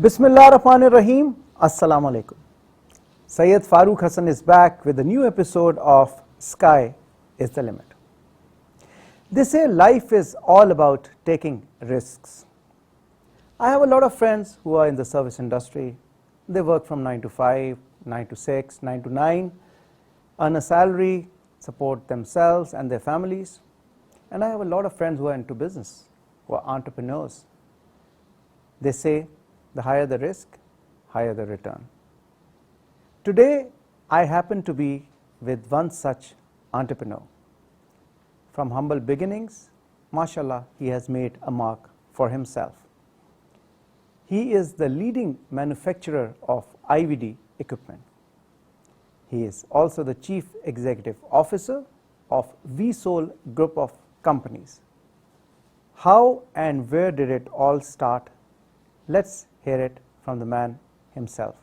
Bismillahirrahmanirrahim. Assalamu alaikum. Sayyid FAROOQ HASAN is back with a new episode of Sky is the Limit. They say life is all about taking risks. I have a lot of friends who are in the service industry. They work from 9 to 5, 9 to 6, 9 to 9, earn a salary, support themselves and their families. And I have a lot of friends who are into business, who are entrepreneurs. They say the higher the risk, higher the return. Today, I happen to be with one such entrepreneur. From humble beginnings, mashallah, he has made a mark for himself. He is the leading manufacturer of IVD equipment. He is also the Chief Executive Officer of VSOL Group of Companies. How and where did it all start? Let's hear it from the man himself.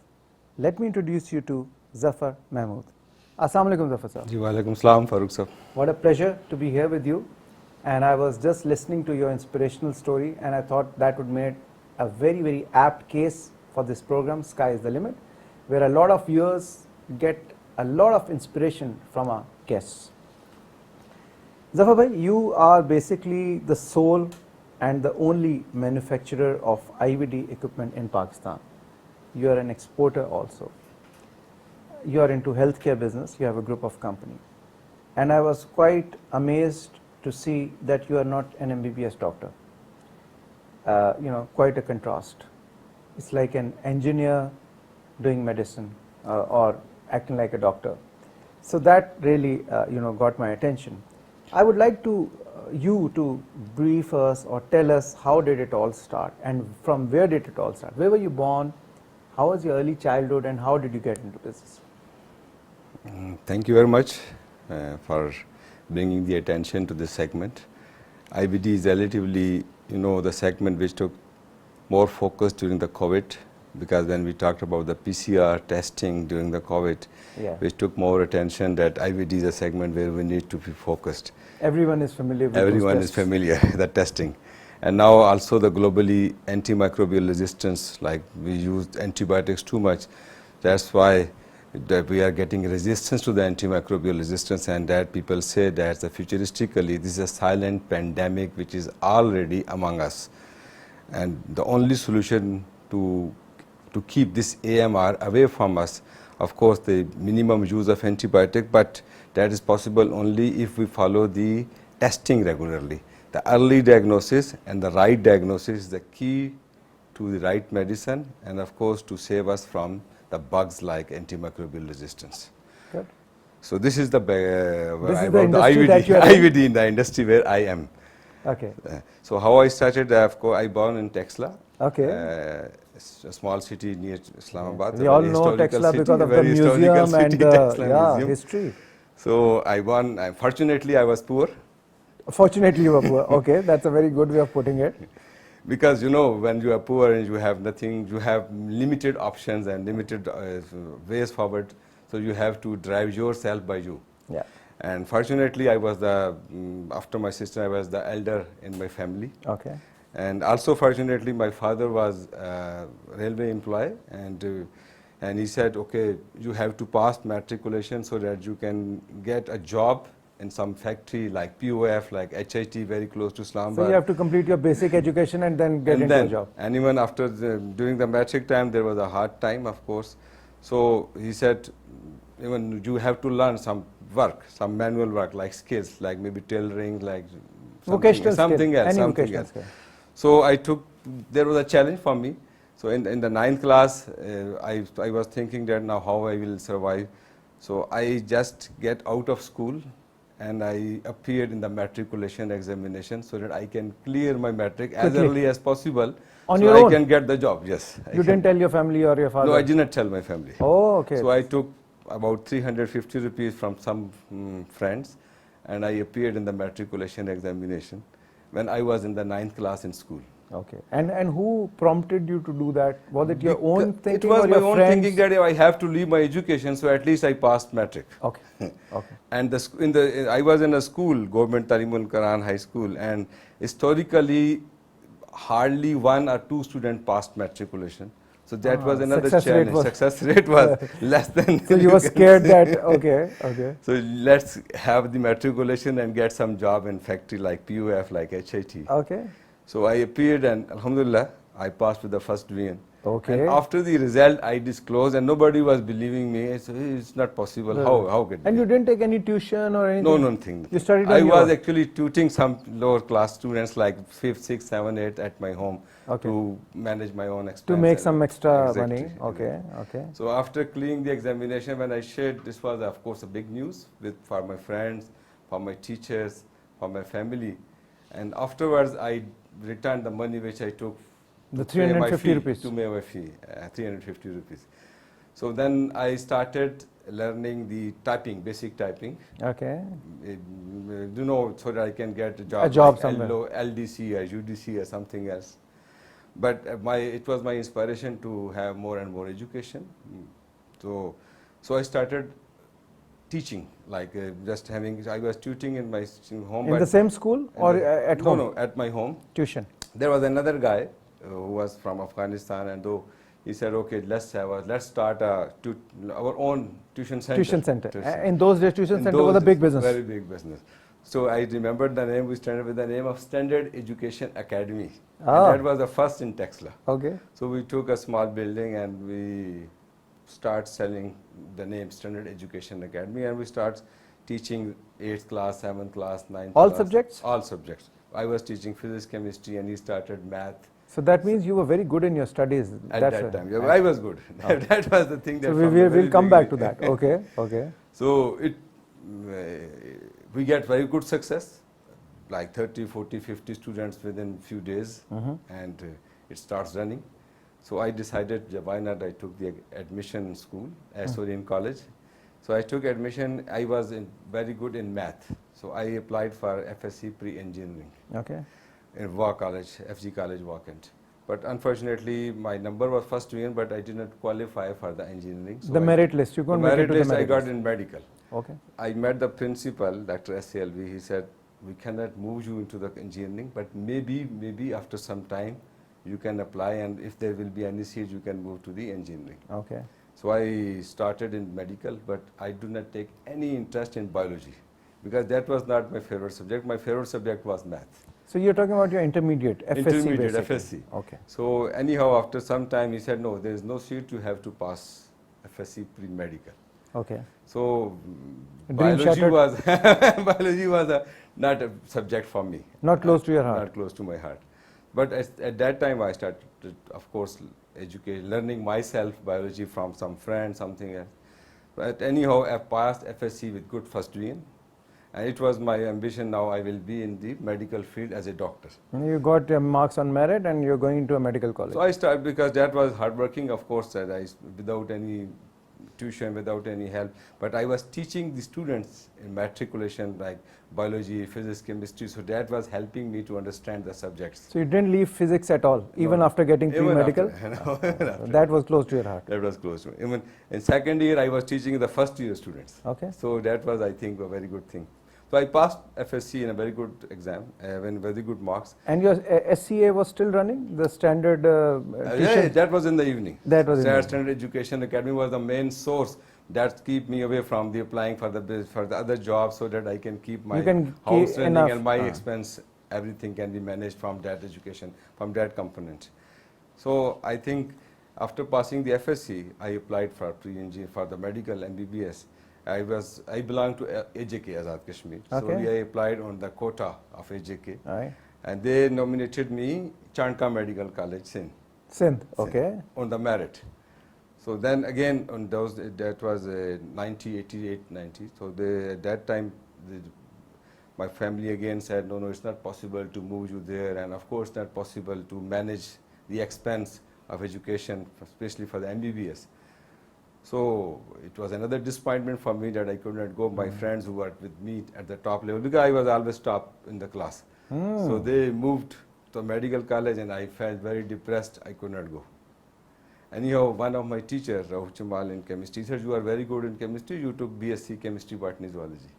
Let me introduce you to Zafar Mahmood. Assalamu alaikum, Zafar sir. Ji walaikum salam, FAROOQ sir. What a pleasure to be here with you. And I was just listening to your inspirational story, and I thought that would make a very, very apt case for this program, Sky is the Limit, where a lot of viewers get a lot of inspiration from our guests. Zafar bhai, you are basically the sole and the only manufacturer of IVD equipment in Pakistan. You are an exporter also. You are into healthcare business, you have a group of company. And I was quite amazed to see that you are not an MBBS doctor. Quite a contrast. It's like an engineer doing medicine or acting like a doctor. So that really, got my attention. I would like you to brief us or tell us how did it all start and from where did it all start? Where were you born? How was your early childhood and how did you get into business? Thank you very much for bringing the attention to this segment. IVD is relatively, the segment which took more focus during the COVID, because when we talked about the PCR testing during the COVID, which took more attention, that IVD is a segment where we need to be focused. Everyone is familiar with Everyone is familiar with the testing. And now also the globally antimicrobial resistance, like we use antibiotics too much. That's why that we are getting resistance to the antimicrobial resistance, and that people say that futuristically this is a silent pandemic which is already among us. And the only solution to keep this AMR away from us, of course, the minimum use of antibiotic, but that is possible only if we follow the testing regularly. The early diagnosis and the right diagnosis is the key to the right medicine, and of course to save us from the bugs like antimicrobial resistance. Good. So this is the IVD, IVD in the industry where I am. Okay. So how I started, of course, I born in Texla. Okay. A small city near Islamabad. Yes. We all know Texla because of the museum and the history. So I born, fortunately I was poor. Fortunately you were poor. Okay, that's a very good way of putting it. Because when you are poor and you have nothing, you have limited options and limited ways forward, so you have to drive yourself by you. Yeah. And fortunately I was after my sister, I was the elder in my family. Okay. And also fortunately my father was a railway employee, and he said, okay, you have to pass matriculation so that you can get a job in some factory like POF, like HIT, very close to Islamabad. So you have to complete your basic education and then get into a job. And even after during the matric time, there was a hard time, of course. So he said, even you have to learn some work, some manual work, like skills, like maybe tailoring, like something else. So there was a challenge for me. So in the 9th class, I was thinking that now how I will survive. So I just get out of school and I appeared in the matriculation examination so that I can clear my matric as early as possible. On so your I own? Can get the job, yes. You didn't tell your family or your father? No, I did not tell my family. Oh, okay. So I took about 350 rupees from some friends, and I appeared in the matriculation examination when I was in the 9th class in school. Okay. And who prompted you to do that? Was it your own thinking? It was or my your own friends? thinking that I have to leave my education, so at least I passed matric. Okay. Okay. And I was in a school, Government Talimul Quran High School, and historically hardly 1 or 2 students passed matriculation. So that was another success rate challenge. was Success rate was less than. so you were scared that okay. So let's have the matriculation and get some job in factory like PUF, like HIT. Okay. So I appeared and Alhamdulillah, I passed with the first division. Okay. And after the result, I disclosed and nobody was believing me. I said, it's not possible. How could And be? you didn't take any tuition or anything? No, nothing. You studied on I your was own? actually tutoring some lower class students like 5th, 6th, 7th, 8th at my home to manage my own expenses. To make some extra Exactly. money. Okay. Okay. So after clearing the examination, when I shared, this was of course a big news for my friends, for my teachers, for my family. And afterwards, I returned the money which I took. The 350 rupees. To pay my fee, 350 rupees. So then I started learning the typing, basic typing. Okay. So that I can get a job. A job like somewhere. LDC or UDC or something else. But it was my inspiration to have more and more education. So I started teaching, like just having. I was tutoring in my home. In the same school or at home? No, at my home. Tuition. There was another guy who was from Afghanistan, and though he said, okay, let's start our own tuition center. Tuition center. In those days, tuition center was a big business. Very big business. So I remembered the name. We started with the name of Standard Education Academy. Ah. And that was the first in Texla. Okay. So we took a small building and we start selling the name Standard Education Academy, and we start teaching 8th class, 7th class, 9th All class. subjects? All subjects. I was teaching physics, chemistry, and he started math. So that means you were very good in your studies. At that time, yeah, I was good. That was the thing. That So we'll come back to that. Okay, okay. So we get very good success, like 30, 40, 50 students within few days, and it starts running. So I decided, why not? I took the admission in school, in college. So I took admission. I was very good in math. So I applied for FSC pre-engineering. Okay. In Waugh College, FG College, Waugh-Kent. But unfortunately, my number was first division, but I did not qualify for the engineering. So the merit list, you couldn't make it to the merit list. I got in medical. Okay. I met the principal, Dr. SLV. He said, we cannot move you into the engineering, but maybe after some time, you can apply, and if there will be any seat, you can move to the engineering. Okay. So I started in medical, but I do not take any interest in biology, because that was not my favorite subject. My favorite subject was math. So you're talking about your intermediate, FSC Intermediate, basically. FSC. Okay. So anyhow, after some time, he said, no, there is no seat, you have to pass FSC pre-medical. Okay. So biology was not a subject for me. Not close to your heart. Not close to my heart. But at that time, I started, of course, learning myself biology from some friend, something else. But anyhow, I passed FSC with good first division. And it was my ambition. Now I will be in the medical field as a doctor. You got your marks on merit and you're going into a medical college. So I started, because that was hardworking, of course, without any tuition, without any help. But I was teaching the students in matriculation, like biology, physics, chemistry. So that was helping me to understand the subjects. So you didn't leave physics at all, even after getting pre-medical? That was close to your heart. That was close to me. Even in second year, I was teaching the first year students. Okay. So that was, I think, a very good thing. So I passed FSC in a very good exam, in very good marks. And your SCA was still running, the standard yeah, that was in the evening. That was in the evening. Standard Education Academy was the main source that keep me away from the applying for the other jobs, so that I can keep my house running and my expense, everything can be managed from that education, from that component. So I think after passing the FSC, I applied for pre-engineering for the medical MBBS. I belong to AJK, Azad Kashmir. Okay. So I applied on the quota of AJK. Right. And they nominated me Chandka Medical College, Sindh, okay. On the merit. So then again, on those, that was 90, 88, 90. So at that time, my family again said, no, it's not possible to move you there. And of course, not possible to manage the expense of education, especially for the MBBS. So it was another disappointment for me that I could not go. My friends who were with me at the top level, because I was always top in the class. So they moved to medical college, and I felt very depressed. I could not go. Anyhow, one of my teachers, Rahul Chamal, in chemistry, said, you are very good in chemistry. You took BSc Chemistry, Botany, Zoology.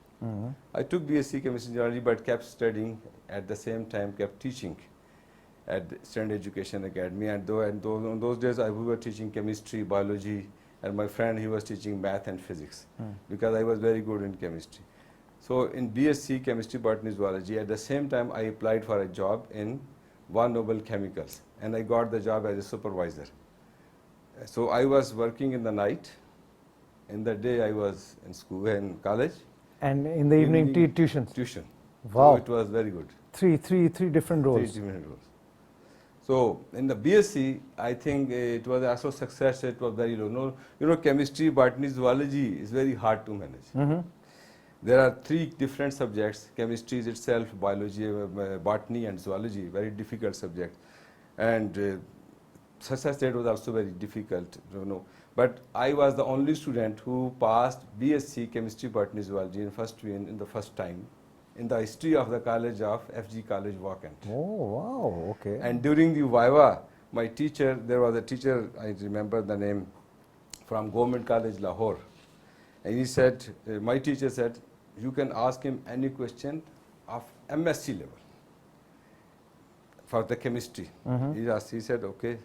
I took BSc Chemistry, Zoology, but kept studying at the same time, kept teaching. at Standard Education Academy, and on those days we were teaching chemistry, biology, and my friend, he was teaching math and physics, because I was very good in chemistry. So in BSc Chemistry, Botany, Zoology, at the same time I applied for a job in One Noble Chemicals, and I got the job as a supervisor. So I was working in the night, in the day I was in school and college. And in the evening, tuitions. Tuition. Wow. So it was very good. Three different roles. 3 different roles. So in the BSc, I think it was also success rate was very low. No, you know, chemistry, botany, zoology is very hard to manage. There are 3 different subjects: chemistry is itself, biology, botany, and zoology. Very difficult subject, and success rate was also very difficult. You know, but I was the only student who passed BSc Chemistry, Botany, Zoology in the first time in the history of the college of FG College vacant. Oh, wow, okay. And during the Viva, my teacher, there was a teacher, I remember the name, from Government College, Lahore. And he said, my teacher said, you can ask him any question of MSc level for the chemistry. He said, okay.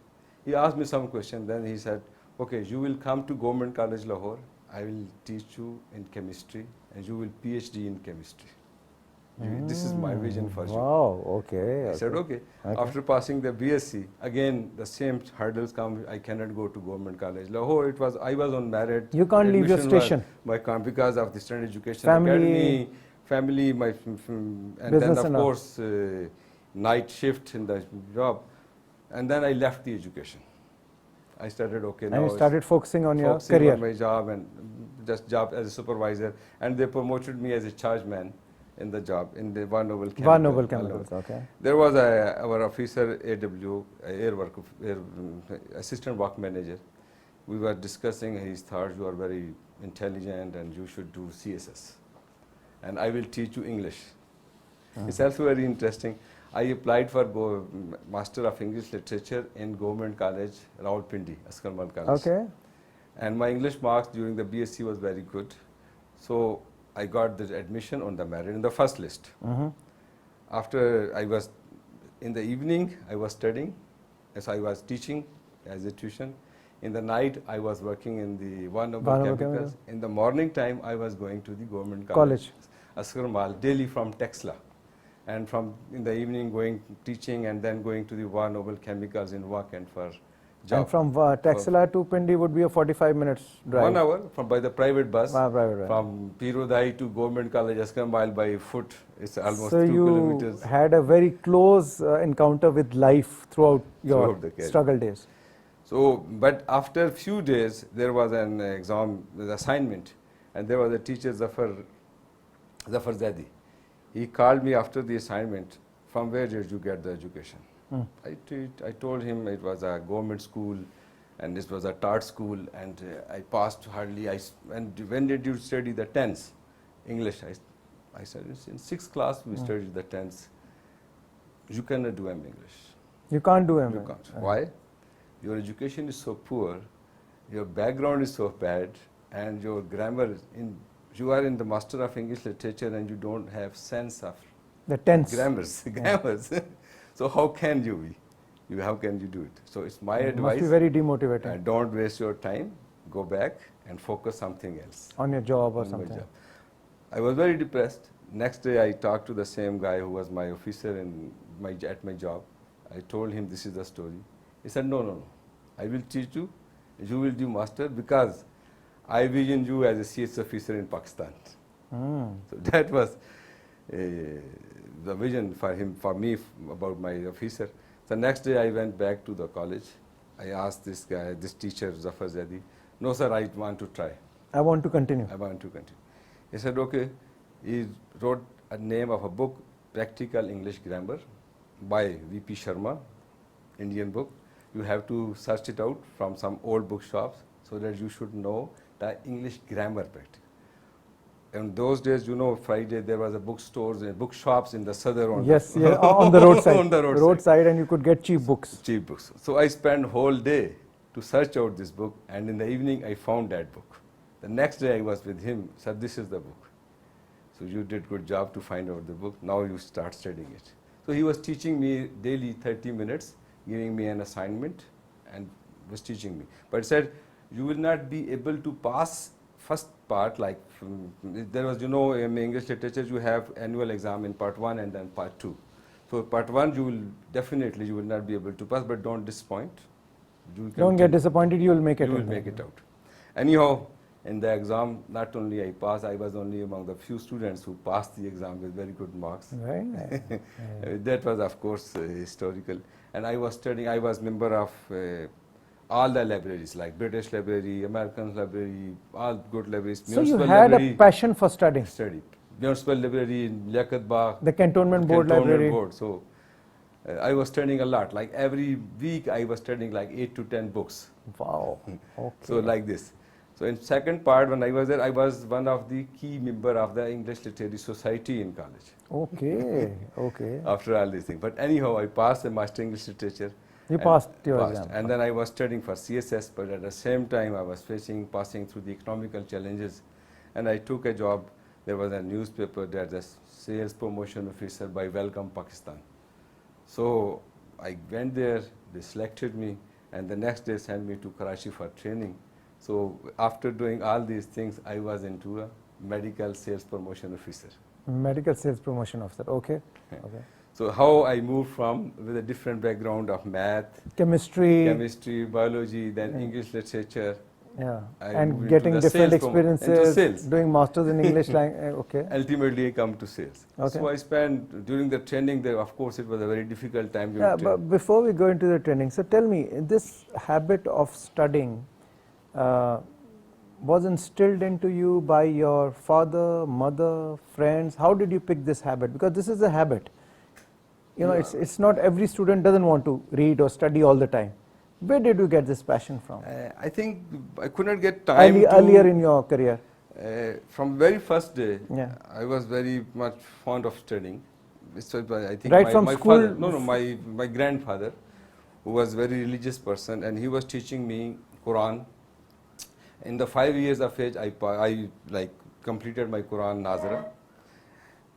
He asked me some question, then he said, okay, you will come to Government College, Lahore. I will teach you in chemistry, and you will PhD in chemistry. This is my vision for you. Wow, okay. I said, okay. After passing the BSc, again, the same hurdles come. I cannot go to Government College, Lahore. I was on merit. You can't leave your station. Because of the Standard Education Family, Academy, and then of course, night shift in the job. And then I left the education. I started, now you started focusing on your career. On my job, and just job as a supervisor. And they promoted me as a charge man in the job in the One Noble Chemicals. One Noble Chemicals, okay. There was our officer, AW, assistant work manager. We were discussing his thoughts. You are very intelligent and you should do CSS. And I will teach you English. It's also very interesting. I applied for Master of English Literature in Government College, Rawalpindi, Askarmal College. Okay. And my English marks during the BSc was very good. So I got the admission on the merit in the first list. After I was, in the evening, I was studying, as I was teaching as a tuition. In the night, I was working in the One Noble Chemicals. In the morning time, I was going to the Government College. Askarmal, daily from Texla. And in the evening, going teaching, and then going to the One Noble Chemicals in Wakand for job. And from Texla to Pindi would be a 45 minutes drive. 1 hour by the private bus. Private from Pirodai to Government College, Askarmal by foot. It's almost so 2 kilometers. So you had a very close encounter with life throughout your struggle days. So, but after a few days, there was an exam, the assignment, and there was a teacher, Zafar Zadi. He called me after the assignment. From where did you get the education? I told him it was a government school, and this was a TART school, and I passed hardly. And when did you study the 10th English? I said, in 6th class we studied the 10th. You cannot do M English. You can't do M. You can't. Why? Your education is so poor, your background is so bad, and your grammar you are in the Master of English Literature and you don't have sense of the tense grammars. So how can you do it? So it's my advice. Must be very demotivating. Don't waste your time. Go back and focus something else. On your job or something. Job. I was very depressed. Next day I talked to the same guy who was my officer at my job. I told him this is the story. He said, no. I will teach you. You will do master because I vision you as a CS officer in Pakistan. So that was the vision for me about my officer. The next day I went back to the college. I asked this teacher, Zafar Zadi, no sir, I want to try. I want to continue. He said, okay. He wrote a name of a book, Practical English Grammar by V.P. Sharma, Indian book. You have to search it out from some old bookshops so that you should know the English grammar practice. In those days, Friday there was a bookstores and bookshops in the southern. On the roadside. On the roadside, and you could get cheap books. So I spent whole day to search out this book, and in the evening I found that book. The next day I was with him, said, this is the book. So you did good job to find out the book. Now you start studying it. So he was teaching me daily 30 minutes, giving me an assignment and was teaching me. But he said, you will not be able to pass first part, like there was, in English literature you have annual exam in part 1 and then part 2. So part 1 you will not be able to pass, but don't disappoint. Don't get disappointed, you will make it. You will make it out. Anyhow, in the exam, not only I passed, I was only among the few students who passed the exam with very good marks. Right. That was, of course, historical. And I was studying, I was member of all the libraries, like British Library, American Library, all good libraries. So you had a passion for studying? Study. Municipal Library in Liaquat Bagh. The Cantonment Board Library. Board. So I was studying a lot. Like every week I was studying like 8 to 10 books. Wow. Okay. So like this. So in second part, when I was there, I was one of the key member of the English Literary Society in college. Okay. Okay. After all these things. But anyhow, I passed the Master English Literature. You passed your exam. And then I was studying for CSS, but at the same time I was passing through the economical challenges. And I took a job. There was a newspaper that the sales promotion officer by Welcome Pakistan. So I went there, they selected me, and the next day sent me to Karachi for training. So after doing all these things, I was into a medical sales promotion officer. Medical sales promotion officer, okay. Yeah. Okay. So how I moved from with a different background of math, chemistry, biology, then English literature. Yeah, I and getting different experiences, doing masters in English language, okay. Ultimately I come to sales. Okay. So I spent, during the training there, of course it was a very difficult time. Yeah, but before we go into the training, so tell me, this habit of studying was instilled into you by your father, mother, friends? How did you pick this habit? Because this is a habit. It's not every student doesn't want to read or study all the time. Where did you get this passion from? I think I could not get time earlier in your career. From very first day, yeah. I was very much fond of studying. So I think right from my school? Father, my grandfather, who was a very religious person, and he was teaching me Quran. In the 5 years of age, I completed my Quran Nazara.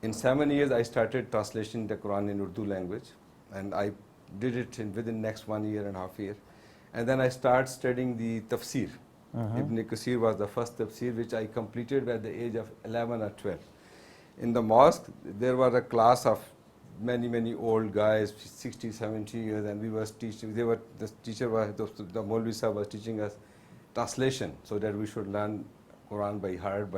In 7 years, I started translating the Quran in Urdu language, and I did it within next 1 year and a half year. And then I started studying the tafsir. Ibn Kathir was the first tafsir, which I completed at the age of 11 or 12. In the mosque, there was a class of many old guys, 60, 70 years, and we were teaching. The teacher was, the Maulvi Sahib was teaching us translation, so that we should learn Quran by heart,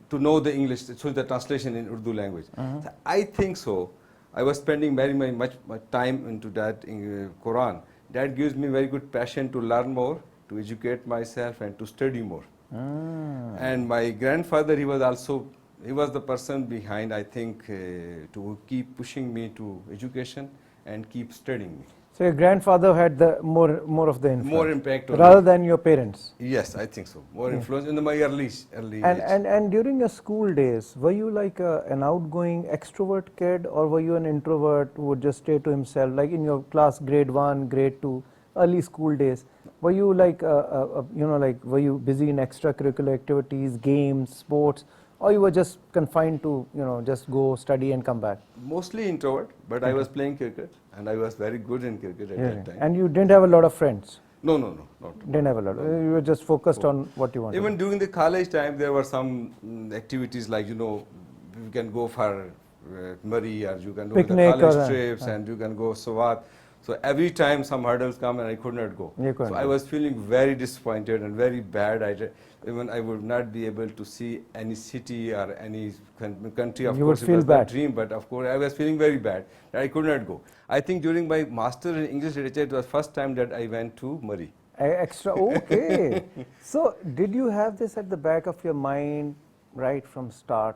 to know the English, so the translation in Urdu language. So I think so. I was spending very much time into that in Quran. That gives me very good passion to learn more, to educate myself, and to study more. And my grandfather, he was the person behind, I think, to keep pushing me to education and keep studying me. So your grandfather had the more of the influence. More impact on rather me. Than your parents. Yes, I think so. More influence in my early age. And during your school days, were you like an outgoing extrovert kid, or were you an introvert who would just stay to himself? Like in your class, grade 1, grade 2, early school days, were you like were you busy in extracurricular activities, games, sports, or you were just confined to just go study and come back? Mostly introvert, but I was playing cricket, and I was very good in cricket at that time. And you didn't have a lot of friends? No, not. Didn't have a lot. You were just focused on what you wanted. Even during the college time, there were some activities like, you can go for Murray, or you can do the college trips, and you can go Swat. So every time some hurdles come and I could not go. So I was feeling very disappointed and very bad. Even I would not be able to see any city or any country. Of course, it was a dream, but of course I was feeling very bad that I could not go. I think during my master in English literature, it was first time that I went to Murray. Okay. So did you have this at the back of your mind right from start,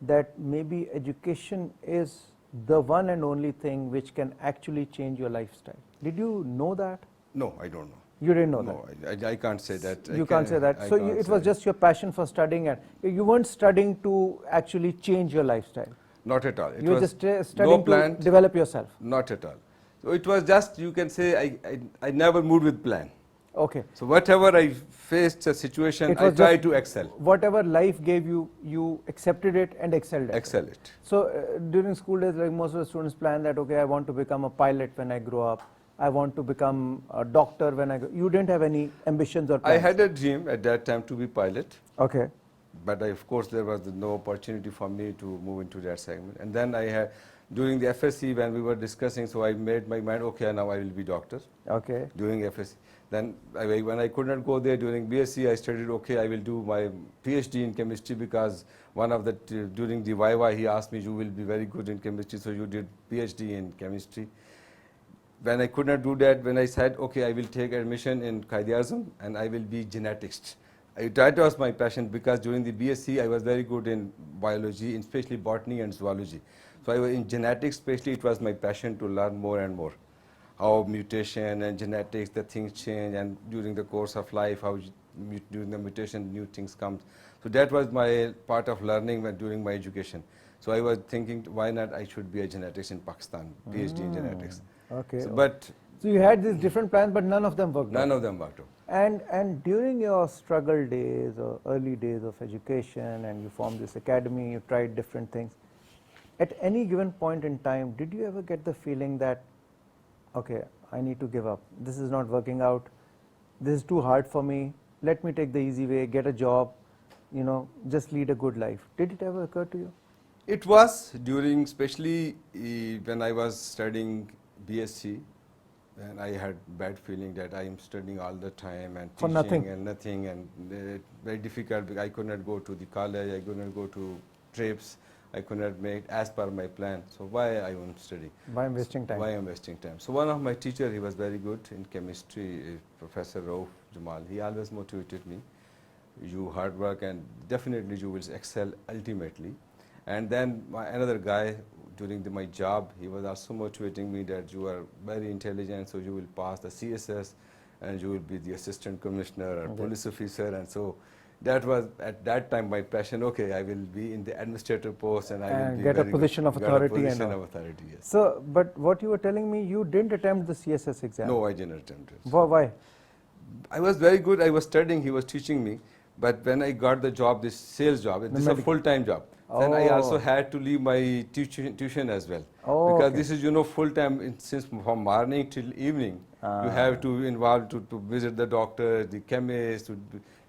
that maybe education is the one and only thing which can actually change your lifestyle? Did you know that? No, I don't know. You didn't know that? No, I can't say that. You can't say that. So it was just your passion for studying, and you weren't studying to actually change your lifestyle? Not at all. You were just studying to develop yourself? Not at all. So it was just, you can say, I never moved with plan. Okay. So whatever I faced a situation, It I was tried just to excel. whatever life gave you, you accepted it and excelled at Excel it. it. So during school days, like most of the students plan that, okay, I want to become a pilot when I grow up. I want to become a doctor when I grow. You didn't have any ambitions or I plans? had a dream at that time to be pilot. Okay. But of course there was no opportunity for me to move into that segment. And then I had, during the FSC when we were discussing, so I made my mind, okay, now I will be doctor. Okay. During FSC. Then when I could not go there during BSc, I studied, okay, I will do my PhD in chemistry, because one of the, during the YY, he asked me, you will be very good in chemistry, so you did PhD in chemistry. When I could not do that, when I said, okay, I will take admission in Qaid-e-Azam and I will be genetics. That was my passion, because during the BSc I was very good in biology, especially botany and zoology. So I was in genetics, especially it was my passion to learn more and more. How mutation and genetics, the things change, and during the course of life, how during the mutation new things come. So that was my part of learning during my education. So I was thinking, why not I should be a genetics in Pakistan, PhD in genetics. Okay. So you had these different plans, but none of them worked out. none of them worked out. And during your struggle days or early days of education, and you formed this academy, you tried different things, at any given point in time, did you ever get the feeling that, okay, I need to give up, this is not working out, this is too hard for me, let me take the easy way, get a job, you know, just lead a good life? Did it ever occur to you? It was during, especially when I was studying BSc, and I had bad feeling that I am studying all the time and For teaching nothing. and very difficult, because I could not go to the college, I could not go to trips, I could not make as per my plan. So why I am studying? Why I'm wasting time? Why I'm wasting time? So one of my teacher, he was very good in chemistry, Professor FAROOQ Jamal. He always motivated me. You hard work and definitely you will excel ultimately. And then another guy during my job, he was also motivating me that you are very intelligent, so you will pass the CSS and you will be the assistant commissioner or police officer. And so that was at that time my passion. Okay, I will be in the administrative post and I will be get a very position good, of authority. Get a position and of authority, yes. So, but what you were telling me, you didn't attempt the CSS exam. No, I didn't attempt it. Why? I was very good. I was studying. He was teaching me. But when I got the job, this sales job, this is a full-time job. Then I also had to leave my tuition as well. Because this is, you know, full-time, since from morning till evening. You have to involve to visit the doctor, the chemist.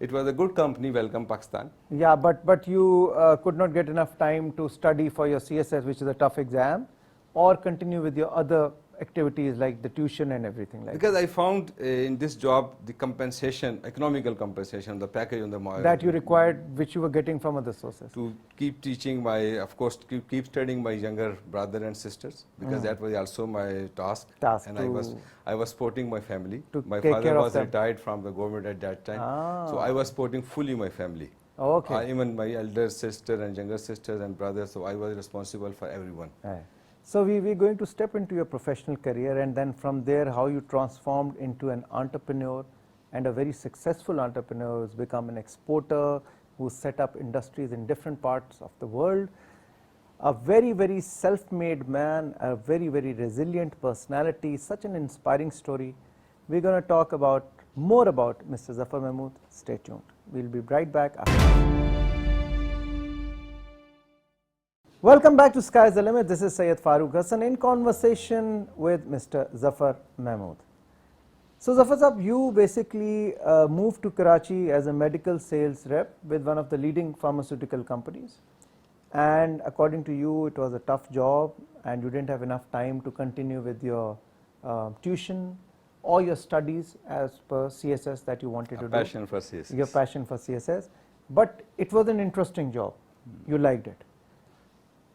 It was a good company, Welcome Pakistan. Yeah, but you could not get enough time to study for your CSS, which is a tough exam, or continue with your other activities like the tuition and everything like that. Because I found in this job the compensation, economical compensation, the package on the market. That you required, which you were getting from other sources. To keep teaching my, of course, keep studying my younger brother and sisters, because that was also my task. And I was supporting my family. My father was retired from the government at that time. So I was supporting fully my family. Even my elder sister and younger sisters and brothers, so I was responsible for everyone. So we're going to step into your professional career, and then from there how you transformed into an entrepreneur, and a very successful entrepreneur who's become an exporter, who set up industries in different parts of the world. A very, very self-made man, a very, very resilient personality, such an inspiring story. We're going to talk more about Mr. Zafar Mahmood. Stay tuned. We'll be right back after. Welcome back to Sky's the Limit. This is Syed FAROOQ Hassan in conversation with Mr. Zafar Mahmood. So Zafar Sahab, you basically moved to Karachi as a medical sales rep with one of the leading pharmaceutical companies. And according to you, it was a tough job and you didn't have enough time to continue with your tuition or your studies as per CSS that you wanted to do. Passion for CSS. Your passion for CSS. But it was an interesting job. You liked it.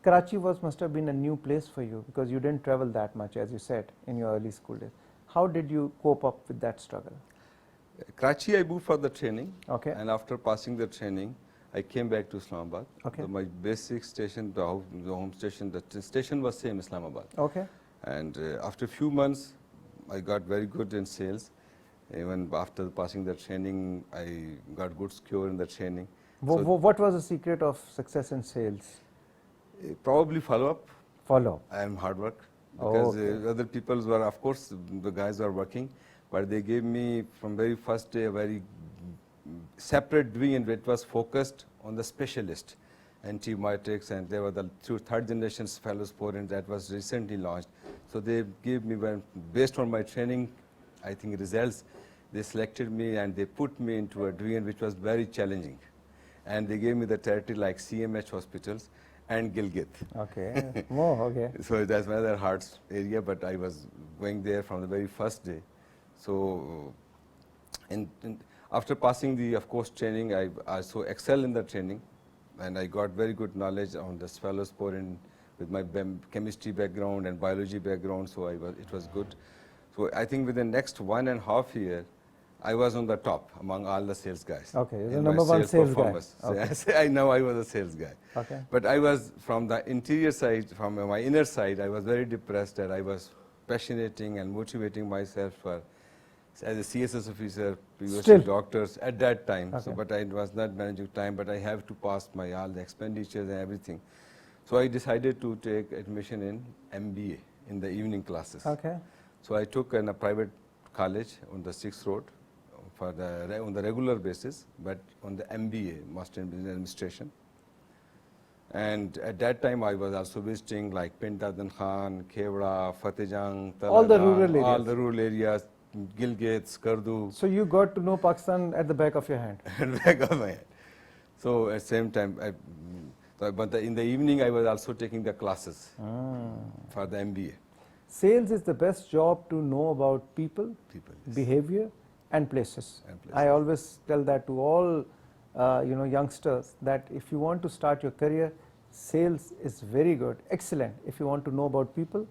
Karachi must have been a new place for you because you didn't travel that much, as you said, in your early school days. How did you cope up with that struggle? Karachi, I moved for the training. Okay. And after passing the training, I came back to Islamabad. Okay. So my basic station, the home station, the station was same Islamabad. Okay. And after a few months, I got very good in sales. Even after passing the training, I got good score in the training. What was the secret of success in sales? Probably follow-up. Follow. I am hard work. Because other people were, of course, the guys were working, but they gave me from very first day a very separate doing, it was focused on the specialist antibiotics, and there were the third generation cephalosporin that was recently launched. So they gave me, based on my training, I think results, they selected me and they put me into a doing which was very challenging. And they gave me the territory like CMH hospitals and Gilgit. Okay. Oh, okay. So that's another hard area, but I was going there from the very first day. So after passing the, of course, training, I also excel in the training, and I got very good knowledge on the cephalosporin with my chemistry background and biology background, so it was good. So I think within the next 1.5 years, I was on the top among all the sales guys. Okay, you're the number one sales guy. Okay. So I know I was a sales guy. Okay. But I was, from the interior side, from my inner side, I was very depressed that I was passionating and motivating myself for, as a CSS officer, previously doctors at that time. Okay. So, but I was not managing time, but I have to pass my all the expenditures and everything. So I decided to take admission in MBA in the evening classes. Okay. So I took in a private college on the 6th Road for on the regular basis, but on the MBA, Master in Business Administration. And at that time, I was also visiting like Pintadan Khan, Khewra, Fatehjang, all the rural areas. All the rural areas, Gilgit, Skardu. So you got to know Pakistan at the back of your hand. At the back of my hand. So at the same time, but in the evening, I was also taking the classes for the MBA. Sales is the best job to know about people, yes. behavior, and places. I always tell that to all youngsters, that if you want to start your career, sales is very good, excellent, if you want to know about people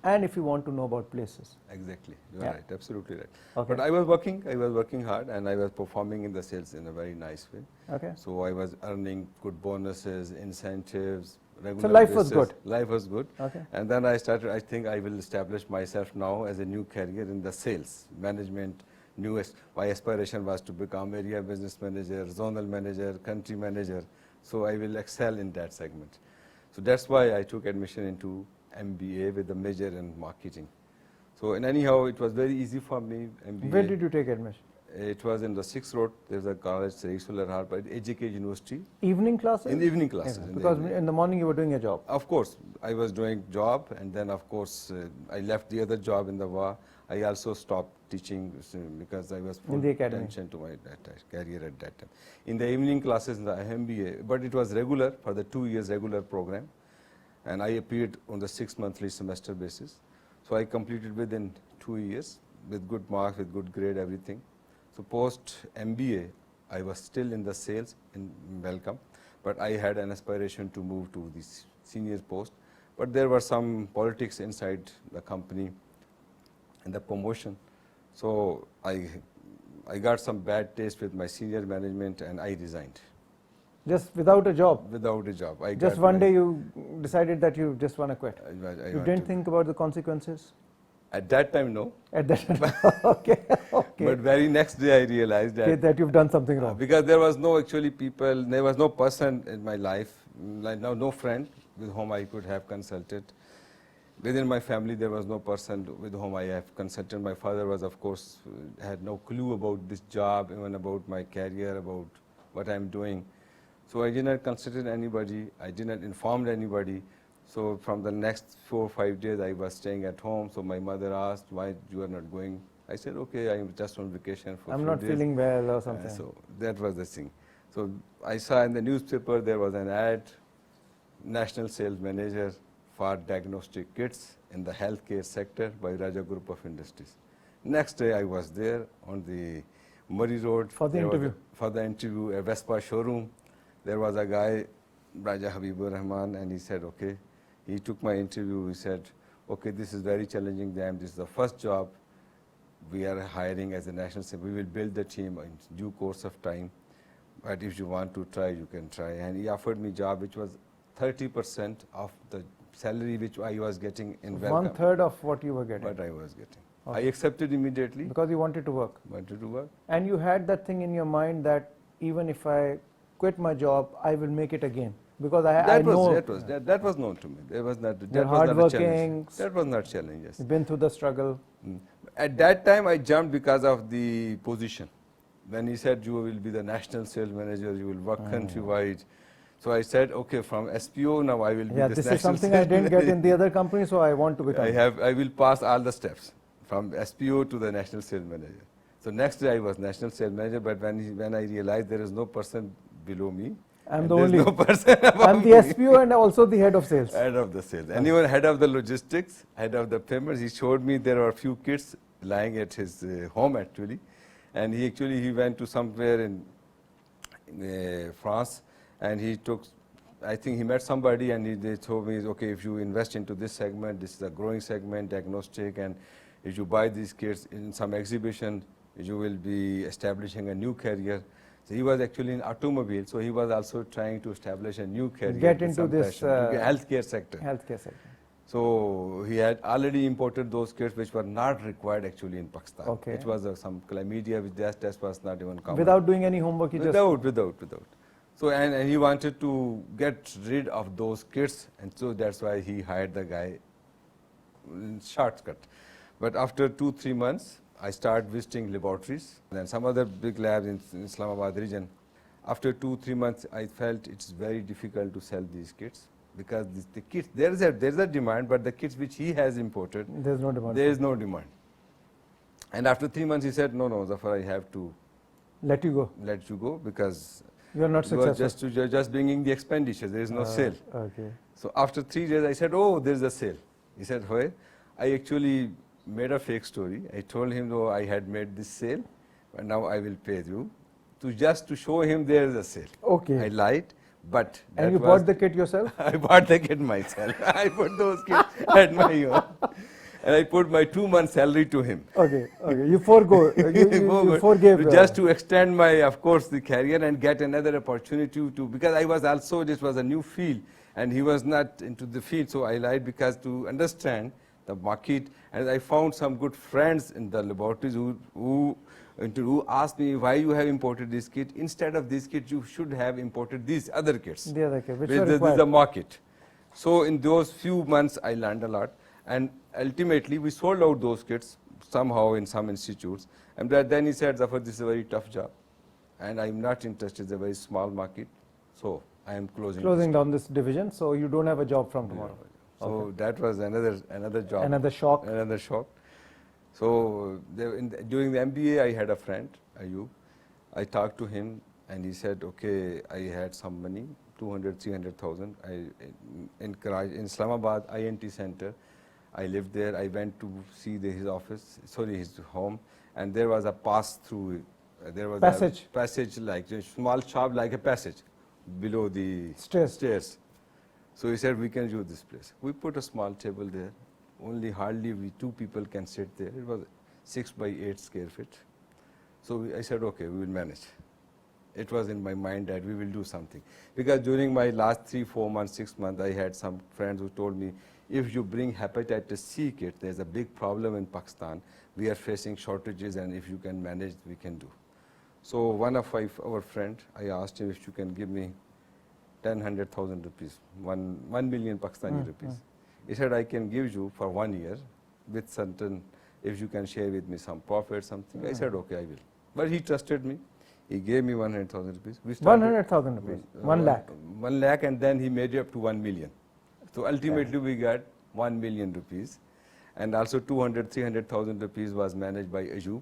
and if you want to know about places. Exactly, you are right, absolutely right. Okay. But I was working hard, and I was performing in the sales in a very nice way. Okay. So I was earning good bonuses, incentives, regular so life basis. was good. Life was good. Okay. And then I started, I think I will establish myself now as a new career in the sales management. My aspiration was to become area business manager, zonal manager, country manager. So I will excel in that segment. So that's why I took admission into MBA with a major in marketing. So and anyhow, it was very easy for me. MBA. Where did you take admission? It was in the 6th Road. There's a college, Solar Harbour, AJK University. Evening classes? In the evening classes. Because in the morning you were doing a job. Of course, I was doing job, and then of course I left the other job in the war. I also stopped teaching because I was full attention to my career at that time. In the evening classes in the MBA, but it was regular for the 2 years regular program, and I appeared on the 6 monthly semester basis. So I completed within 2 years with good marks, with good grade, everything. So post MBA, I was still in the sales in Welcome, but I had an aspiration to move to this senior post. But there were some politics inside the company and the promotion. So I got some bad taste with my senior management, and I resigned. Just without a job? Without a job. Just one day you decided that you just want to quit? You didn't think about the consequences? At that time, no. At that time, okay. But very next day I realized that you've done something wrong. Because there was no actually people, there was no person in my life, like now no friend with whom I could have consulted. Within my family, there was no person with whom I have consulted. My father was, of course, had no clue about this job, even about my career, about what I'm doing. So I did not consider anybody, I did not inform anybody. So from the next 4 or 5 days, I was staying at home. So my mother asked, why you are not going? I said, okay, I'm just on vacation for a few days. I'm not feeling well or something. So that was the thing. So I saw in the newspaper, there was an ad, National Sales Manager for Diagnostic Kits in the healthcare sector by Raja Group of Industries. Next day, I was there on the Murray Road. For the interview? For the interview, a Vespa showroom. There was a guy, Raja Habibur Rahman, and he said, okay. He took my interview. He said, okay, this is very challenging. This is the first job we are hiring as a national sales. We will build the team in due course of time. But if you want to try, you can try. And he offered me a job which was 30% of the salary which I was getting in Welcome. 1/3 of what you were getting? What I was getting. Okay. I accepted immediately. Because you wanted to work? Wanted to work. And you had that thing in your mind that even if I quit my job, I will make it again. Because I That know that was known to me. That was not you're that was not a challenge. hardworking. That was not challenge. Yes. You've been through the struggle. At that time, I jumped because of the position. When he said you will be the national sales manager, you will work countrywide. So I said, okay, from SPO now I will be Yeah, this this is national something I sales didn't get manager. in the other company, so I want to become. I will pass all the steps from SPO to the national sales manager. So next day I was national sales manager, but when I realized there is no person below me, I'm and the there's only. no person above I'm the me. SPO and also the head of sales. Head of the sales. And even head of the logistics, head of the payments, he showed me there are a few kids lying at his home actually. And he went to somewhere in France, and he took, I think he met somebody, and they told me, okay, if you invest into this segment, this is a growing segment, diagnostic, and if you buy these kits in some exhibition, you will be establishing a new career. So he was actually in automobile, so he was also trying to establish a new career. Get into this healthcare sector. Healthcare sector. So he had already imported those kits which were not required actually in Pakistan. Okay. It was some chlamydia which that test was not even common. Without doing any homework, he Without. So and he wanted to get rid of those kits, and so that's why he hired the guy in shortcut. But after 2-3 months, I started visiting laboratories and some other big labs in Islamabad region. After 2-3 months, I felt it's very difficult to sell these kits because the kits, there is a demand, but the kits which he has imported, there's no demand. There is no demand. And after 3 months, he said, no, Zafar, I have to let you go because you're not successful. You're just bringing the expenditure. There is no sale. Okay. So after 3 days, I said, oh, there is a sale. He said, why? I actually made a fake story. I told him, though, I had made this sale, but now I will pay you just to show him there is a sale. Okay. I lied, but and you bought the kit yourself? I bought the kit myself. I put those kits at my own. And I put my 2 months salary to him. Okay. You forego. You forgave. Just to extend my, of course, the career and get another opportunity to, because I was also, this was a new field and he was not into the field. So I lied because to understand the market, and I found some good friends in the laboratories who asked me, why you have imported this kit? Instead of this kit, you should have imported these other kits. The other kit, which is the market. So in those few months, I learned a lot. And ultimately, we sold out those kits somehow in some institutes. And then he said, Zafar, this is a very tough job. And I'm not interested, it's a very small market. So I am closing down this division, so you don't have a job from tomorrow. Yeah. So that was another job. Another shock. So during the MBA, I had a friend, Ayub. I talked to him, and he said, okay, I had some money, 300,000. In Islamabad INT Center, I lived there. I went to see his home, and there was a pass-through. There was a passage, like a small shop, like a passage below the stairs. So he said, we can use this place. We put a small table there. Only hardly 2 people can sit there. It was 6 by 8 square feet. So I said, okay, we will manage. It was in my mind that we will do something. Because during my last 3-4 months, 6 months, I had some friends who told me, if you bring hepatitis C kit, there's a big problem in Pakistan. We are facing shortages, and if you can manage, we can do. So one of our friends, I asked him if you can give me 100,000 rupees, 1 million Pakistani rupees. He said, I can give you for 1 year with certain, if you can share with me some profit, something. I said, okay, I will. But he trusted me. He gave me 100,000 rupees. 100,000 rupees? 1 lakh? 1 lakh, and then he made it up to 1 million. So ultimately we got 1 million rupees. And also 300,000 rupees was managed by Ayub.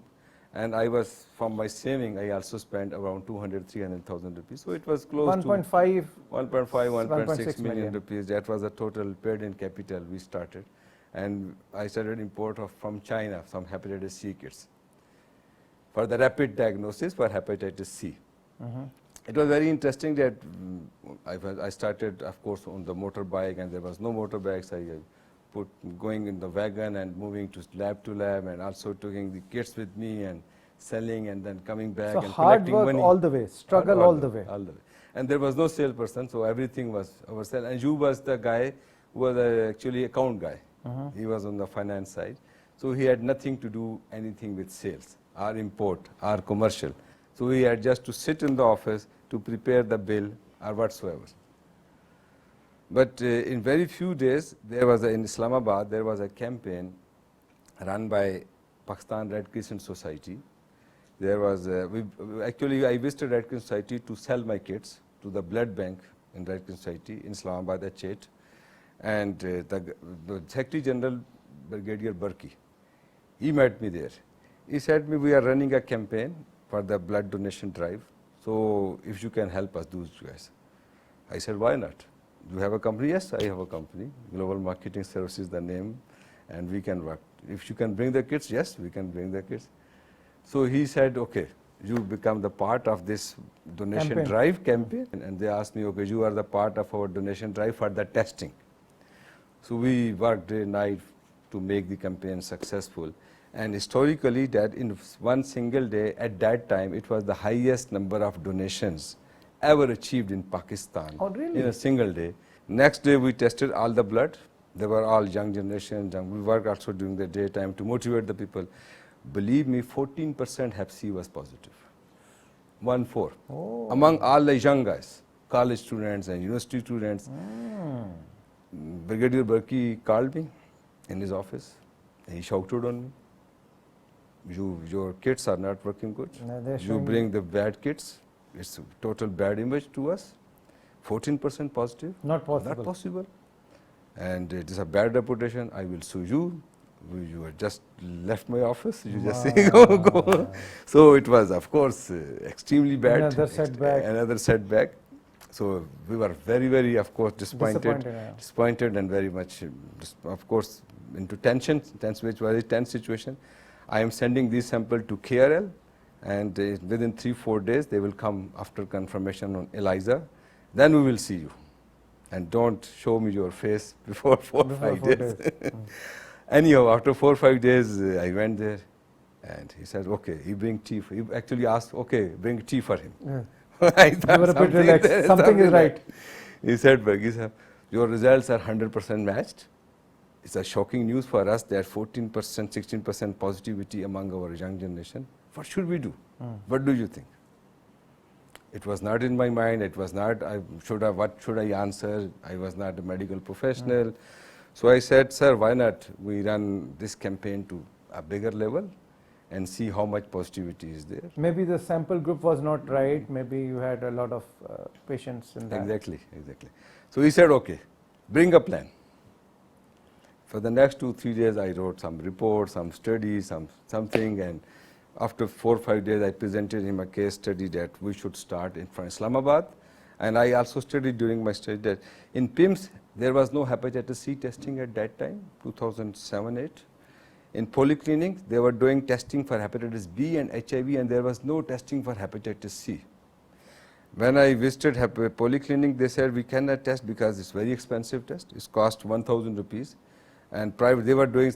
And I was, from my saving, I also spent around 300,000 rupees. So it was close to 1.6 million rupees. That was the total paid in capital we started. And I started import from China some hepatitis C kits for the rapid diagnosis for hepatitis C. It was very interesting that I started, of course, on the motorbike, and there was no motorbikes. I going in the wagon and moving to lab, and also taking the kits with me and selling, and then coming back and collecting money. Hard work all the way, struggle all the way. And there was no salesperson, so everything was ourselves. And you was the guy who was actually account guy. He was on the finance side. So he had nothing to do anything with sales, or import, or commercial. So he had just to sit in the office to prepare the bill or whatsoever. But in very few days, there was in Islamabad, there was a campaign run by Pakistan Red Crescent Society. There was, actually I visited Red Crescent Society to sell my kits to the blood bank in Red Crescent Society in Islamabad at Chet. And the Secretary General, Brigadier Burki, he met me there. He said me, we are running a campaign for the blood donation drive. So if you can help us, those guys. I said, why not? You have a company? Yes, I have a company. Global Marketing Services, the name, and we can work. If you can bring the kits, yes, we can bring the kits. So he said, okay, you become the part of this donation drive campaign. And they asked me, okay, you are the part of our donation drive for the testing. So we worked day and night to make the campaign successful. And historically, that in one single day, at that time, it was the highest number of donations ever achieved in Pakistan. Oh, really? In a single day. Next day, we tested all the blood. They were all young generation. We worked also during the daytime to motivate the people. Believe me, 14% Hep C was positive. 1-4. Oh. Among all the young guys, college students and university students. Brigadier Burki called me in his office. He shouted on me. Your kits are not working good. No, you bring the bad kits. It's a total bad image to us. 14% positive. Not possible. Not possible. And it is a bad reputation. I will sue you. You have just left my office. You just say go. So it was, of course, extremely bad. Another setback. Another setback. So we were very, very, of course, disappointed and very much, of course, into tension, which was a tense situation. I am sending this sample to KRL, and within 3-4 days, they will come after confirmation on ELISA. Then we will see you. And don't show me your face before 4 or 5 days. Anyhow, after 4 or 5 days, I went there, and he said, okay, he bring tea. He actually asked, okay, bring tea for him. Yeah. I thought you were a bit relaxed. Something is right. He said, Burki sir, your results are 100% matched. It's a shocking news for us that 14%, 16% positivity among our young generation. What should we do? What do you think? It was not in my mind. It was not, what should I answer? I was not a medical professional. So I said, sir, why not we run this campaign to a bigger level and see how much positivity is there. Maybe the sample group was not right. Maybe you had a lot of patients in that. Exactly. So he said, okay, bring a plan. For the next 2-3 days, I wrote some reports, some studies, something, and after 4 or 5 days, I presented him a case study that we should start in from Islamabad. And I also studied during my study that in PIMS, there was no hepatitis C testing at that time, 2007-8. In polyclinics, they were doing testing for hepatitis B and HIV, and there was no testing for hepatitis C. When I visited polyclinic, they said we cannot test because it's very expensive test. It cost 1,000 rupees. And private,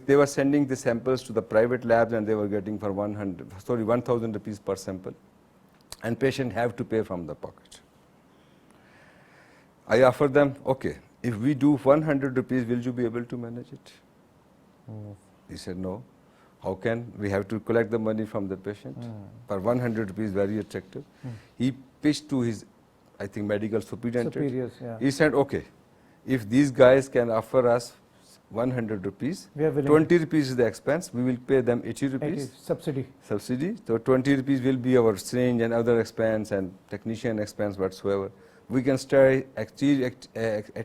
they were sending the samples to the private labs, and they were getting for 1,000 rupees per sample. And patient have to pay from the pocket. I offered them, okay, if we do 100 rupees, will you be able to manage it? He said, no. How can? We have to collect the money from the patient. For 100 rupees, very attractive. He pitched to his, I think, medical superiors. Yeah. He said, okay, if these guys can offer us 100 rupees, 20 rupees is the expense, we will pay them 80 rupees. 80, subsidy. So 20 rupees will be our syringe and other expense and technician expense whatsoever. We can start, at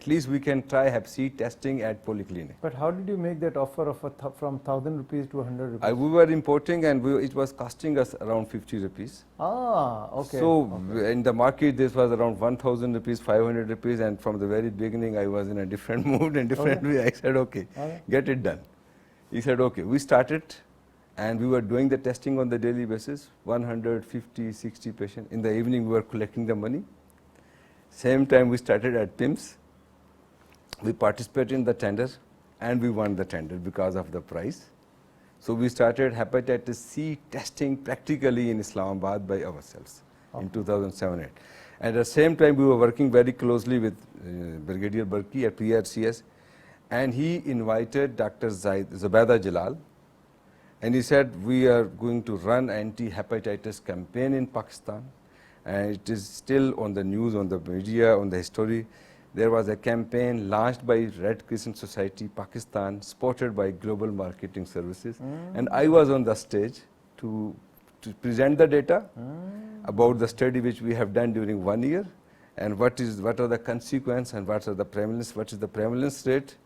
least we can try Hep C testing at polyclinic. But how did you make that offer of from 1,000 rupees to 100 rupees? We were importing, and it was costing us around 50 rupees. Ah, okay. So in the market, this was around 1,000 rupees, 500 rupees, and from the very beginning, I was in a different mood and different way. I said, okay, get it done. He said, okay. We started, and we were doing the testing on the daily basis, 150, 60 patients. In the evening, we were collecting the money. Same time we started at PIMS. We participated in the tender, and we won the tender because of the price. So we started hepatitis C testing practically in Islamabad by ourselves in 2007-8. At the same time, we were working very closely with Brigadier Burki at PRCS, and he invited Dr. Zubaida Jalal, and he said, we are going to run anti-hepatitis campaign in Pakistan. And it is still on the news, on the media, on the history, there was a campaign launched by Red Crescent Society, Pakistan, supported by Global Marketing Services. And I was on the stage to present the data about the study which we have done during 1 year, and what are the consequences and what is the prevalence rate,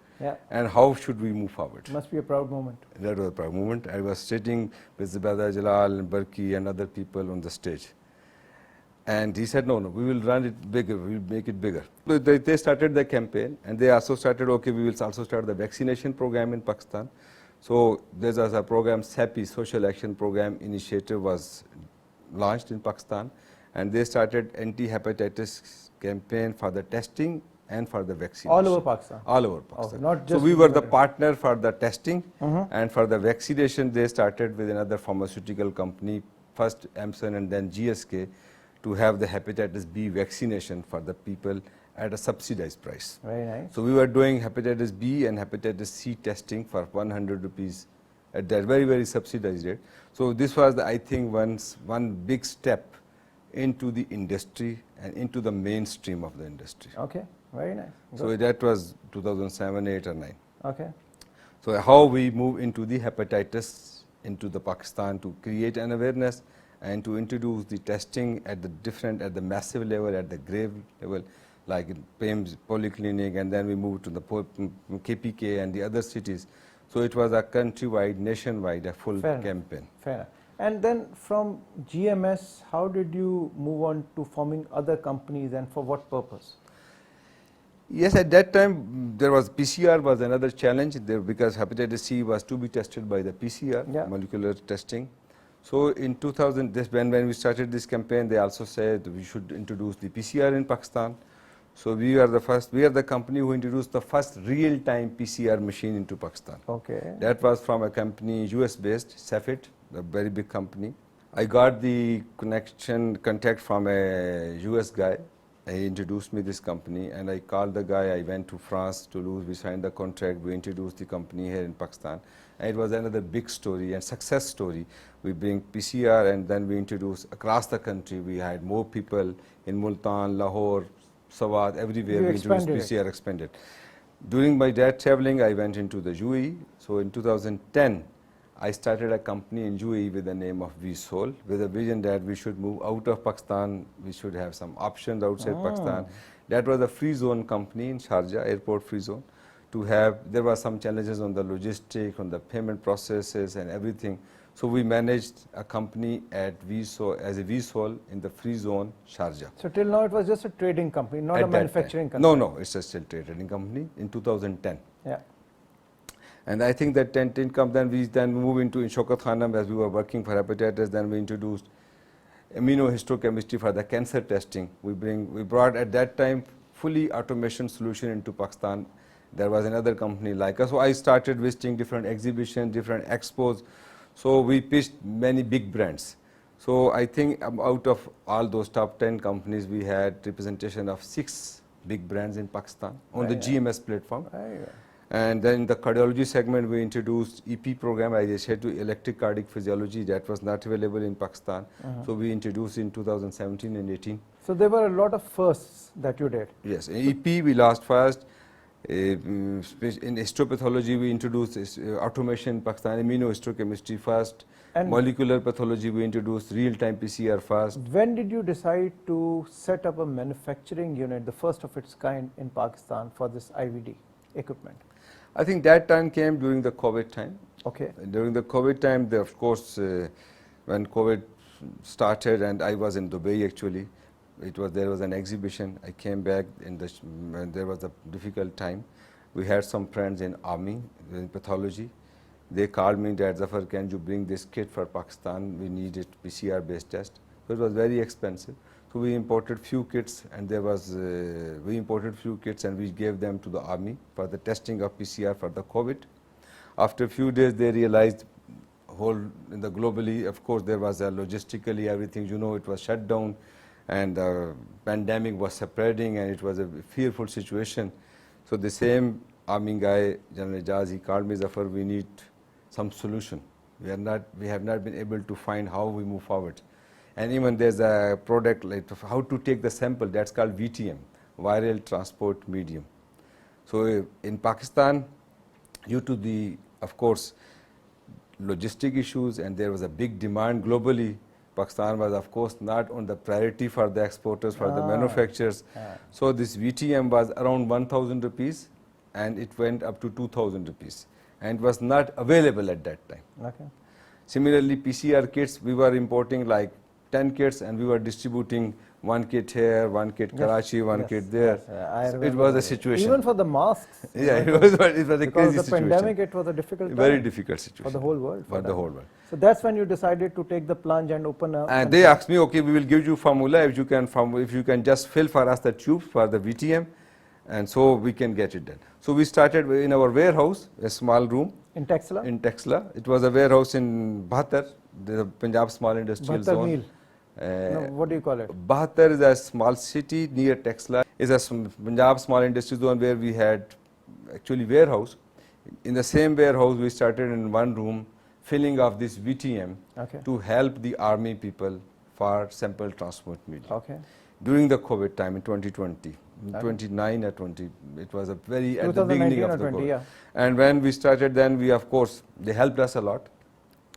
and how should we move forward. Must be a proud moment. That was a proud moment. I was sitting with Zubeda Jalal and Barki and other people on the stage. And he said, no, we will run it bigger, we will make it bigger. So they started the campaign, and they also started, okay, we will also start the vaccination program in Pakistan. So there's a program, SAPI, Social Action Program Initiative, was launched in Pakistan, and they started anti-hepatitis campaign for the testing and for the vaccination. All over Pakistan? All over Pakistan. Oh, not just so we were the partner for the testing, and for the vaccination they started with another pharmaceutical company, first AMSN and then GSK, to have the hepatitis B vaccination for the people at a subsidized price. Very nice. So we were doing hepatitis B and hepatitis C testing for 100 rupees at that very, very subsidized rate. So this was, I think, one big step into the industry and into the mainstream of the industry. Okay, very nice. So that was 2007, 8 or 9. Okay. So how we move into the hepatitis into the Pakistan to create an awareness and to introduce the testing at the massive level, at the grave level, like in PAMS, Polyclinic, and then we moved to the KPK and the other cities. So it was a countrywide, nationwide, a full campaign. Fair enough. And then from GMS, how did you move on to forming other companies, and for what purpose? Yes, at that time there was PCR was another challenge there, because hepatitis C was to be tested by the PCR, molecular testing. So in 2000, when we started this campaign, they also said we should introduce the PCR in Pakistan. So we are the company who introduced the first real-time PCR machine into Pakistan. Okay. That was from a company, US-based, Cefit, a very big company. I got the contact from a US guy. He introduced me this company, and I called the guy. I went to France, Toulouse. We signed the contract. We introduced the company here in Pakistan. And it was another big story and success story. We bring PCR, and then we introduced across the country. We had more people in Multan, Lahore, Sawat, everywhere. We introduced PCR, expanded. During my dad traveling, I went into the UAE. So in 2010, I started a company in UAE with the name of VSOL, with a vision that we should move out of Pakistan. We should have some options outside Pakistan. That was a free zone company in Sharjah, airport free zone. There were some challenges on the logistics, on the payment processes and everything. So we managed a company at VSOL, as a VSOL in the free zone, Sharjah. So till now it was just a trading company, not a manufacturing company? No, it's just a trading company in 2010. Yeah. And I think that 10 income, then we moved into Shaukat Khanam as we were working for hepatitis. Then we introduced immunohistochemistry for the cancer testing. We brought at that time fully automation solution into Pakistan. There was another company like us. So I started visiting different exhibitions, different expos. So we pitched many big brands. So I think out of all those top 10 companies, we had representation of 6 big brands in Pakistan on the GMS platform. And then in the cardiology segment, we introduced EP program, as I said, to electric cardiac physiology. That was not available in Pakistan. So we introduced in 2017 and 18. So there were a lot of firsts that you did. Yes, in EP we launched first. In histopathology, we introduced automation in Pakistan, immunohistochemistry first. And molecular pathology, we introduced real-time PCR first. When did you decide to set up a manufacturing unit, the first of its kind in Pakistan, for this IVD equipment? I think that time came during the COVID time. Okay. During the COVID time, of course, when COVID started, and I was in Dubai actually, there was an exhibition. I came back when there was a difficult time. We had some friends in AMIR, in pathology. They called me that, Zafar, can you bring this kit for Pakistan? We need it, PCR-based test. So it was very expensive. So we imported few kits, and we gave them to the army for the testing of PCR for the COVID. After a few days, they realized globally, of course, there was logistically everything, it was shut down, and the pandemic was spreading, and it was a fearful situation. So the same army guy, General Ijaz, he called me, Zafar, we need some solution. We have not been able to find how we move forward. And even there's a product like how to take the sample, that's called VTM, viral transport medium. So in Pakistan, due to the, of course, logistic issues, and there was a big demand globally, Pakistan was of course not on the priority for the exporters, for the manufacturers. So this VTM was around 1,000 rupees and it went up to 2,000 rupees and was not available at that time. Okay. Similarly, PCR kits, we were importing like 10 kits and we were distributing one kit here, one kit Karachi, one kit there. I So it was a situation. Even for the masks. Yeah, it was a crazy situation. Because of the pandemic, it was a difficult time. Very difficult situation. For the whole world. For the whole world. So that's when you decided to take the plunge and open a... And they asked me, okay, we will give you formula if you can just fill for us the tubes for the VTM, and so we can get it done. So we started in our warehouse, a small room. In Texla? In Texla. It was a warehouse in Bahatar, the Punjab Small Industrial Bahatar Zone. Meal. No, what do you call it? Bahatar is a small city near Texla. It's a Punjab Small Industrial Zone where we had actually warehouse. In the same warehouse, we started in one room filling of this VTM to help the army people for sample transport media. Okay. During the COVID time in 2020, 29 or 20, it was a very at the beginning of the COVID. Yeah. And when we started, then we of course they helped us a lot,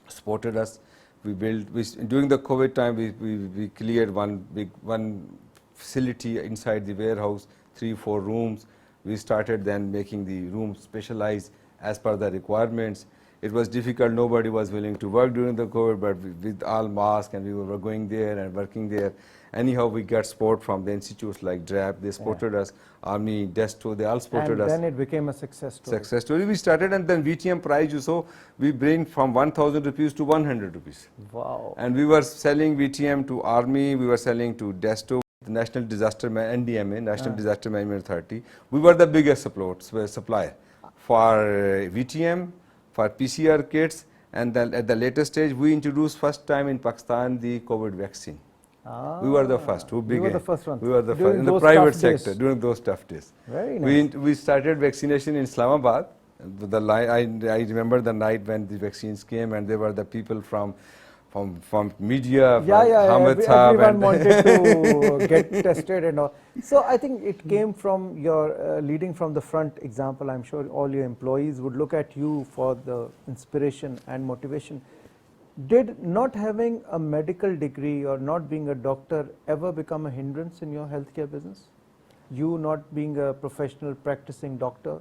supported us. We built during the COVID time. We cleared one facility inside the warehouse, 3-4 rooms. We started then making the rooms specialized as per the requirements. It was difficult, nobody was willing to work during the COVID, but with all masks and we were going there and working there. Anyhow, we got support from the institutes like DRAP, they supported us, Army, Desto, they all supported us. And then it became a success story. Success story. We started, and then VTM price, you saw, we bring from 1,000 rupees to 100 rupees. Wow. And we were selling VTM to Army, we were selling to Desto, the National Disaster NDMA, National Disaster Management Authority. We were the biggest supplier for VTM, for PCR kits, and then at the later stage, we introduced first time in Pakistan the COVID vaccine. We were the first who began. We were the first ones. We were the first in the private sector during those tough days. Very nice. We started vaccination in Islamabad. I remember the night when the vaccines came, and there were the people from media, everyone wanted to get tested and all. So I think it came from your leading from the front example. I'm sure all your employees would look at you for the inspiration and motivation. Did not having a medical degree or not being a doctor ever become a hindrance in your healthcare business? You not being a professional practicing doctor,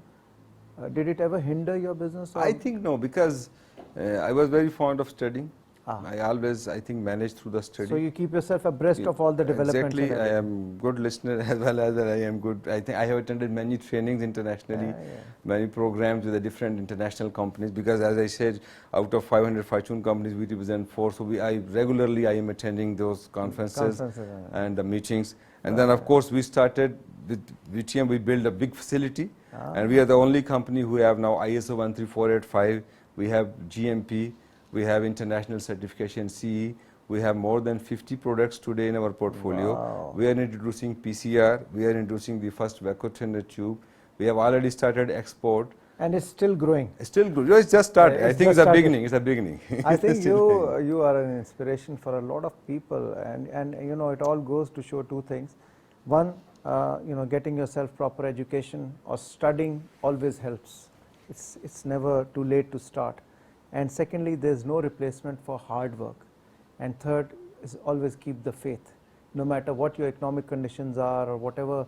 did it ever hinder your business? I think no, because I was very fond of studying. I always, I think, managed through the study. So you keep yourself abreast of all the developments. Exactly, I am good listener as well as I am good. I think I have attended many trainings internationally, many programs with the different international companies. Because as I said, out of 500 Fortune companies, we represent 4. So I regularly am attending those conferences and the meetings. And then of course we started with VTM. We built a big facility, and we are the only company who have now ISO 13485. We have GMP. We have international certification CE. We have more than 50 products today in our portfolio. Wow. We are introducing PCR. We are introducing the first vacuum tube. We have already started export. And it's still growing. It's still good. It's just started. I think it's a beginning. It's a beginning. I think you are an inspiration for a lot of people, and you know, it all goes to show two things. One, you know, getting yourself proper education or studying always helps. It's never too late to start. And secondly, there's no replacement for hard work. And third is always keep the faith. No matter what your economic conditions are or whatever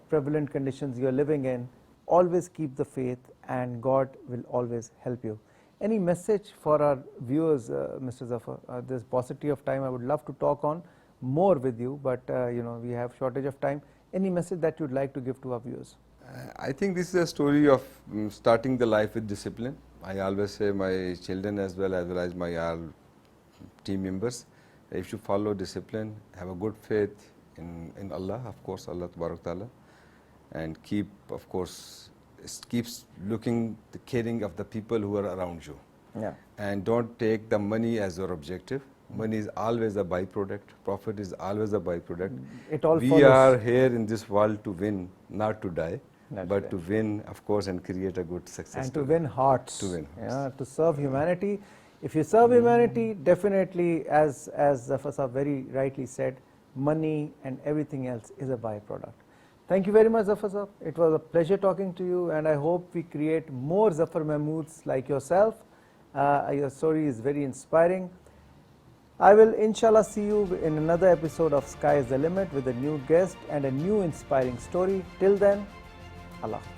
prevalent conditions you're living in, always keep the faith and God will always help you. Any message for our viewers, Mr. Zafar? There's paucity of time. I would love to talk on more with you, but you know, we have shortage of time. Any message that you'd like to give to our viewers? I think this is a story of starting the life with discipline. I always say my children as well as my all team members, if you follow discipline, have a good faith in Allah, of course, Allah Tabarak Ta'ala, and keep, of course, keeps looking, the caring of the people who are around you. Yeah. And don't take the money as your objective. Money is always a byproduct. Profit is always a byproduct. It all we follows. are here in this world to win, not to die. That's but right. to win, of course, and create a good success. And to win hearts. To win hearts. Yeah, to serve humanity. If you serve humanity, definitely, as Zafar Sahab very rightly said, money and everything else is a byproduct. Thank you very much, Zafar sir. It was a pleasure talking to you, and I hope we create more Zafar Mahmoods like yourself. Your story is very inspiring. I will inshallah see you in another episode of Sky is the Limit with a new guest and a new inspiring story. Till then, Allah Hafiz.